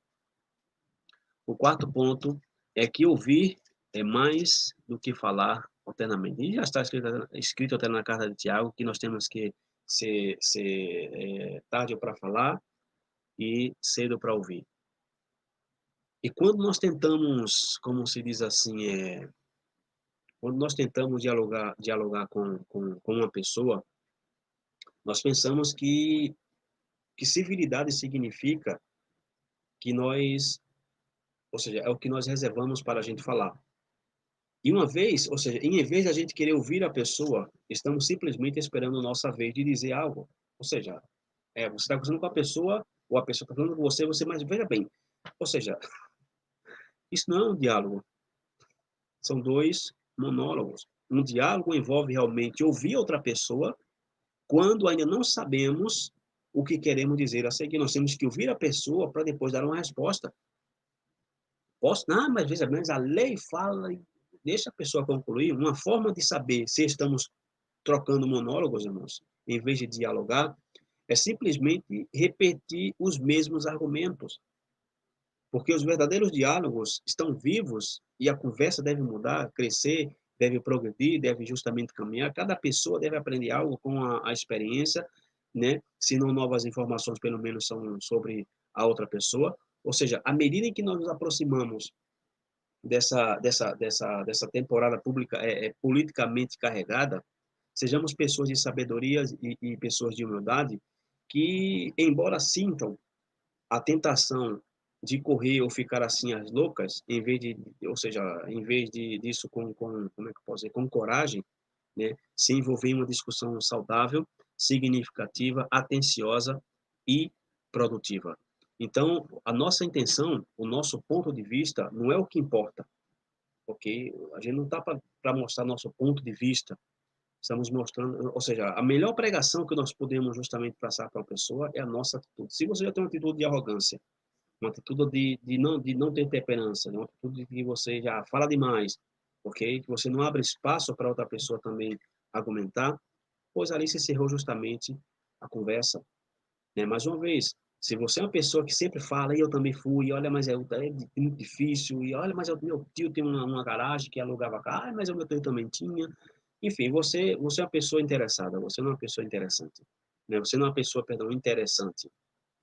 ponto é que ouvir é mais do que falar alternamente. E já está escrito até na carta de Tiago que nós temos que ser tarde para falar e cedo para ouvir. E quando nós tentamos, como se diz assim, quando nós tentamos dialogar com uma pessoa, nós pensamos que civilidade significa que nós, ou seja, é o que nós reservamos para a gente falar. E uma vez, ou seja, em vez de a gente querer ouvir a pessoa, estamos simplesmente esperando a nossa vez de dizer algo. Ou seja, você está conversando com a pessoa, ou a pessoa está falando com você, mas veja bem, ou seja, isso não é um diálogo, são dois monólogos. Um diálogo envolve realmente ouvir outra pessoa quando ainda não sabemos o que queremos dizer a seguir. Nós temos que ouvir a pessoa para depois dar uma resposta. Não, mas veja bem, a lei fala, deixa a pessoa concluir. Uma forma de saber se estamos trocando monólogos, irmãos, em vez de dialogar, é simplesmente repetir os mesmos argumentos, porque os verdadeiros diálogos estão vivos e a conversa deve mudar, crescer, deve progredir, deve justamente caminhar. Cada pessoa deve aprender algo com a experiência, né? Se não novas informações, pelo menos são sobre a outra pessoa. Ou seja, à medida em que nós nos aproximamos dessa temporada pública politicamente carregada, sejamos pessoas de sabedoria e pessoas de humildade que, embora sintam a tentação de correr ou ficar assim às loucas, em vez de, ou seja, em vez de disso como é que eu posso dizer, com coragem, né, se envolver em uma discussão saudável, significativa, atenciosa e produtiva. Então, a nossa intenção, o nosso ponto de vista, não é o que importa, ok? A gente não está para mostrar nosso ponto de vista, estamos mostrando, ou seja, a melhor pregação que nós podemos justamente passar para a pessoa é a nossa atitude. Se você já tem uma atitude de arrogância, uma atitude de não ter temperança, uma atitude de que você já fala demais, ok? Que você não abre espaço para outra pessoa também argumentar, pois ali se encerrou justamente a conversa, né? Mais uma vez, se você é uma pessoa que sempre fala, e eu também fui, e olha, mas é muito difícil, e olha, mas o meu tio tem uma garagem que alugava cá, mas o meu tio também tinha. Enfim, você é uma pessoa interessada, você não é uma pessoa interessante, né? Você não é uma pessoa, perdão, interessante.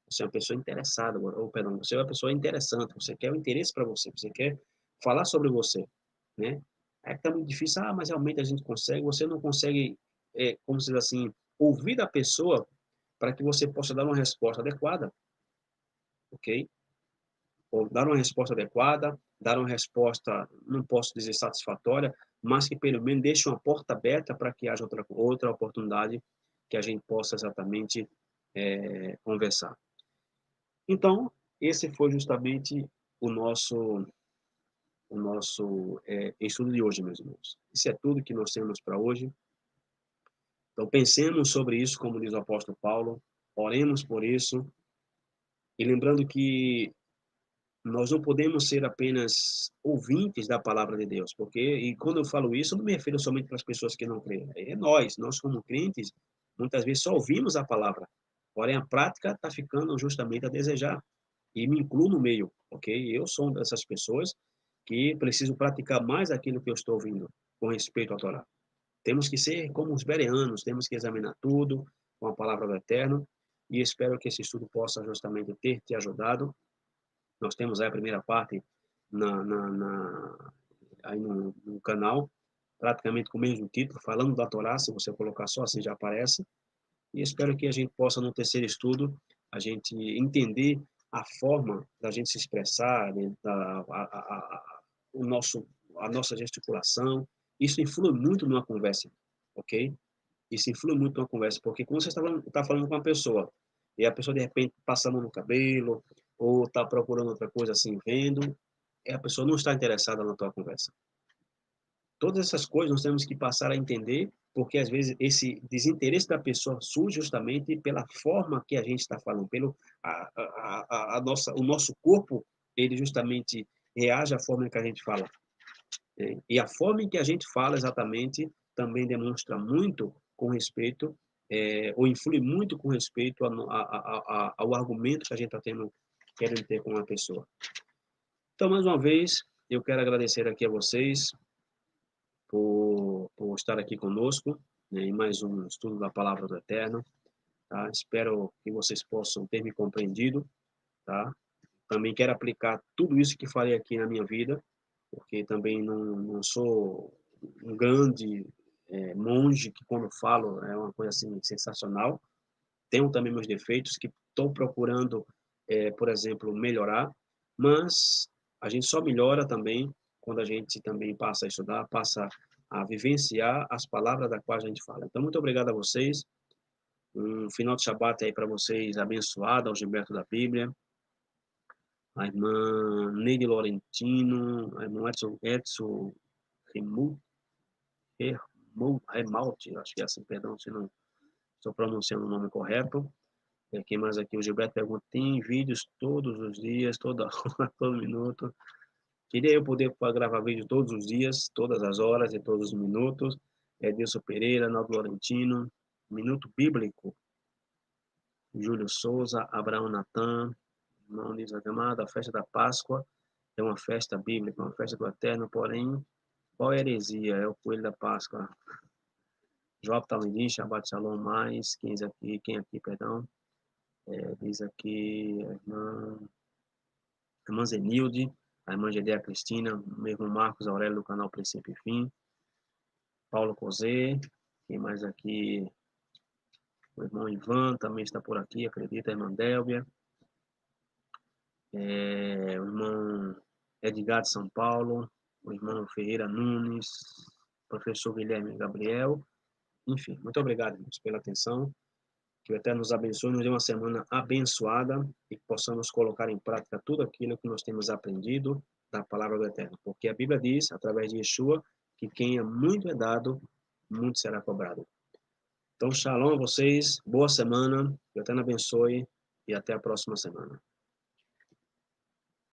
Você é uma pessoa interessada, ou perdão, você é uma pessoa interessante, você quer o interesse para você, você quer falar sobre você, né? É que tá muito difícil, mas realmente a gente consegue, você não consegue, como se diz assim, ouvir da pessoa para que você possa dar uma resposta adequada, ok? Ou dar uma resposta adequada, dar uma resposta, não posso dizer satisfatória, mas que pelo menos deixe uma porta aberta para que haja outra oportunidade que a gente possa exatamente conversar. Então, esse foi justamente o nosso estudo de hoje, meus irmãos. Isso é tudo que nós temos para hoje. Então, pensemos sobre isso, como diz o apóstolo Paulo, oremos por isso, e lembrando que nós não podemos ser apenas ouvintes da palavra de Deus, porque, e quando eu falo isso, eu não me refiro somente para as pessoas que não creem, é nós como crentes, muitas vezes só ouvimos a palavra, porém a prática está ficando justamente a desejar, e me incluo no meio, ok? Eu sou uma dessas pessoas que preciso praticar mais aquilo que eu estou ouvindo, com respeito à Torá. Temos que ser como os bereanos, temos que examinar tudo com a palavra do Eterno, e espero que esse estudo possa justamente ter te ajudado. Nós temos aí a primeira parte aí no canal, praticamente com o mesmo título, falando da Torá, se você colocar só assim já aparece. E espero que a gente possa, no terceiro estudo, a gente entender a forma da gente se expressar, né, o nosso, a nossa gesticulação. Isso influi muito numa conversa, ok? Isso influi muito numa conversa, porque quando você está falando com uma pessoa, e a pessoa de repente passa a mão no cabelo, ou está procurando outra coisa assim, vendo, a pessoa não está interessada na tua conversa. Todas essas coisas nós temos que passar a entender, porque às vezes esse desinteresse da pessoa surge justamente pela forma que a gente está falando, pelo o nosso corpo, ele justamente reage à forma que a gente fala. Né? E a forma em que a gente fala exatamente também demonstra muito com respeito, ou influi muito com respeito ao argumento que a gente está querendo ter com a pessoa. Então, mais uma vez, eu quero agradecer aqui a vocês por estar aqui conosco, né, em mais um estudo da Palavra do Eterno. Tá? Espero que vocês possam ter me compreendido. Tá? Também quero aplicar tudo isso que falei aqui na minha vida, porque também não sou um grande monge que, quando falo, é uma coisa assim sensacional. Tenho também meus defeitos que estou procurando, por exemplo, melhorar, mas a gente só melhora também quando a gente também passa a estudar, passa a vivenciar as palavras da qual a gente fala. Então, muito obrigado a vocês. Um final de Shabat aí para vocês abençoado, ao Gilberto da Bíblia, a irmã Neide Laurentino, a irmã Edson Remut, Remalte, acho que é assim, perdão se não estou pronunciando o nome correto. Quem mais aqui? O Gilberto pergunta, tem vídeos todos os dias, toda hora, todo minuto. Queria eu poder gravar vídeo todos os dias, todas as horas e todos os minutos. Edilson Pereira, Naldo Laurentino, Minuto Bíblico. Júlio Souza, Abraão Natan, irmão Lisa Gamada, a festa da Páscoa é uma festa bíblica, uma festa do Eterno, porém, qual heresia? É o coelho da Páscoa. Job Talmudin, Shabbat Shalom, mais, quem aqui, perdão, diz aqui, a irmã Zenilde, a irmã Gedeia Cristina, meu irmão Marcos Aurélio do canal Princípio e Fim, Paulo Cozê, quem mais aqui? O irmão Ivan também está por aqui, acredita, a irmã Délvia, o irmão Edgar de São Paulo, o irmão Ferreira Nunes, professor Guilherme Gabriel, enfim, muito obrigado, irmãos, pela atenção, que o Eterno nos abençoe, nos dê uma semana abençoada e que possamos colocar em prática tudo aquilo que nós temos aprendido da palavra do Eterno, porque a Bíblia diz, através de Yeshua, que quem é muito é dado, muito será cobrado. Então, shalom a vocês, boa semana, que o Eterno abençoe e até a próxima semana.